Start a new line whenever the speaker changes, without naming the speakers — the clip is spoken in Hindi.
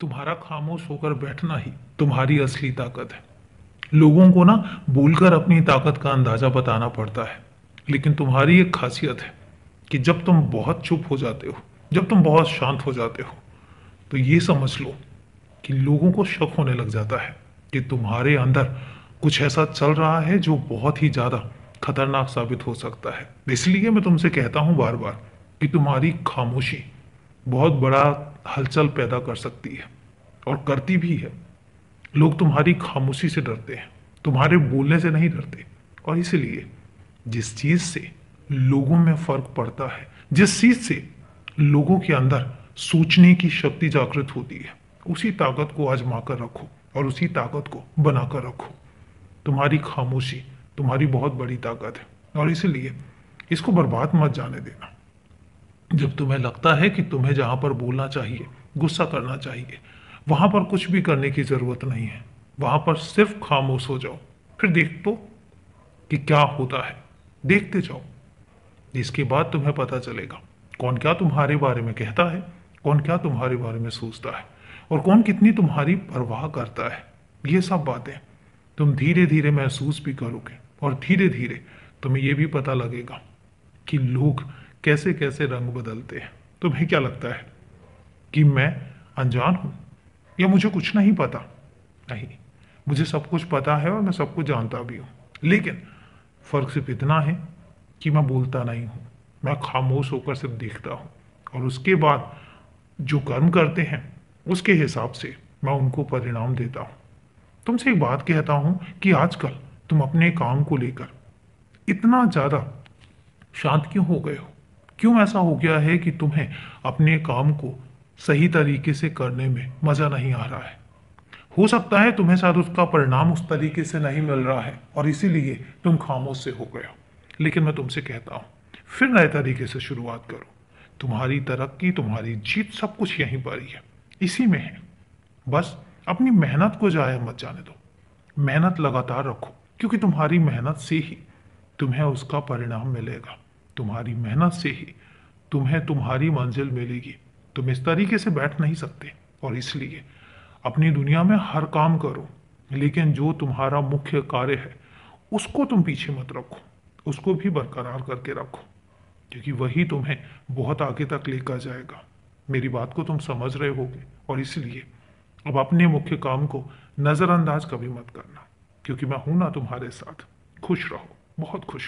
तुम्हारा खामोश होकर बैठना ही तुम्हारी असली ताकत है। लोगों को ना बोलकर अपनी ताकत का अंदाजा बताना पड़ता है, लेकिन तुम्हारी एक खासियत है कि जब तुम बहुत चुप हो जाते हो, जब तुम बहुत शांत हो जाते हो, तो ये समझ लो कि लोगों को शक होने लग जाता है कि तुम्हारे अंदर कुछ ऐसा चल रहा है जो बहुत ही ज्यादा खतरनाक साबित हो सकता है। इसलिए मैं तुमसे कहता हूं बार बार कि तुम्हारी खामोशी बहुत बड़ा हलचल पैदा कर सकती है, और करती भी है। लोग तुम्हारी खामोशी से डरते हैं, तुम्हारे बोलने से नहीं डरते। और इसलिए जिस चीज से लोगों में फर्क पड़ता है, जिस चीज से लोगों के अंदर सोचने की शक्ति जागृत होती है, उसी ताकत को आजमा कर रखो और उसी ताकत को बनाकर रखो। तुम्हारी खामोशी तुम्हारी बहुत बड़ी ताकत है, और इसलिए इसको बर्बाद मत जाने देना। जब तुम्हें लगता है कि तुम्हें जहां पर बोलना चाहिए, गुस्सा करना चाहिए, वहां पर कुछ भी करने की जरूरत नहीं है। वहां पर सिर्फ खामोश हो जाओ, फिर देख तो कि क्या होता है। देखते जाओ, इसके बाद तुम्हें पता चलेगा कौन क्या तुम्हारे बारे में कहता है, कौन क्या तुम्हारे बारे में सोचता है, और कौन कितनी तुम्हारी परवाह करता है। ये सब बातें तुम धीरे धीरे महसूस भी करोगे, और धीरे धीरे तुम्हें ये भी पता लगेगा कि लोग कैसे कैसे रंग बदलते हैं। तुम्हें क्या लगता है कि मैं अनजान हूं, या मुझे कुछ नहीं पता? नहीं, मुझे सब कुछ पता है और मैं सब कुछ जानता भी हूं। लेकिन फर्क सिर्फ इतना है कि मैं बोलता नहीं हूं, मैं खामोश होकर सिर्फ देखता हूं, और उसके बाद जो कर्म करते हैं उसके हिसाब से मैं उनको परिणाम देता हूं। तुमसे एक बात कहता हूं कि आजकल तुम अपने काम को लेकर इतना ज्यादा शांत क्यों हो गए हो? क्यों ऐसा हो गया है कि तुम्हें अपने काम को सही तरीके से करने में मजा नहीं आ रहा है? हो सकता है तुम्हें शायद उसका परिणाम उस तरीके से नहीं मिल रहा है, और इसीलिए तुम खामोश से हो गए हो। लेकिन मैं तुमसे कहता हूं, फिर नए तरीके से शुरुआत करो। तुम्हारी तरक्की, तुम्हारी जीत, सब कुछ यहीं पर ही है, इसी में है। बस अपनी मेहनत को जाया मत जाने दो। मेहनत लगातार रखो, क्योंकि तुम्हारी मेहनत से ही तुम्हें उसका परिणाम मिलेगा। तुम्हारी मेहनत से ही तुम्हें तुम्हारी मंजिल मिलेगी। तुम इस तरीके से बैठ नहीं सकते, और इसलिए अपनी दुनिया में हर काम करो, लेकिन जो तुम्हारा मुख्य कार्य है उसको तुम पीछे मत रखो, उसको भी बरकरार करके रखो, क्योंकि वही तुम्हें बहुत आगे तक लेकर जाएगा। मेरी बात को तुम समझ रहे होगे, और इसलिए अब अपने मुख्य काम को नजरअंदाज कभी मत करना, क्योंकि मैं हूं ना तुम्हारे साथ। खुश रहो, बहुत खुश।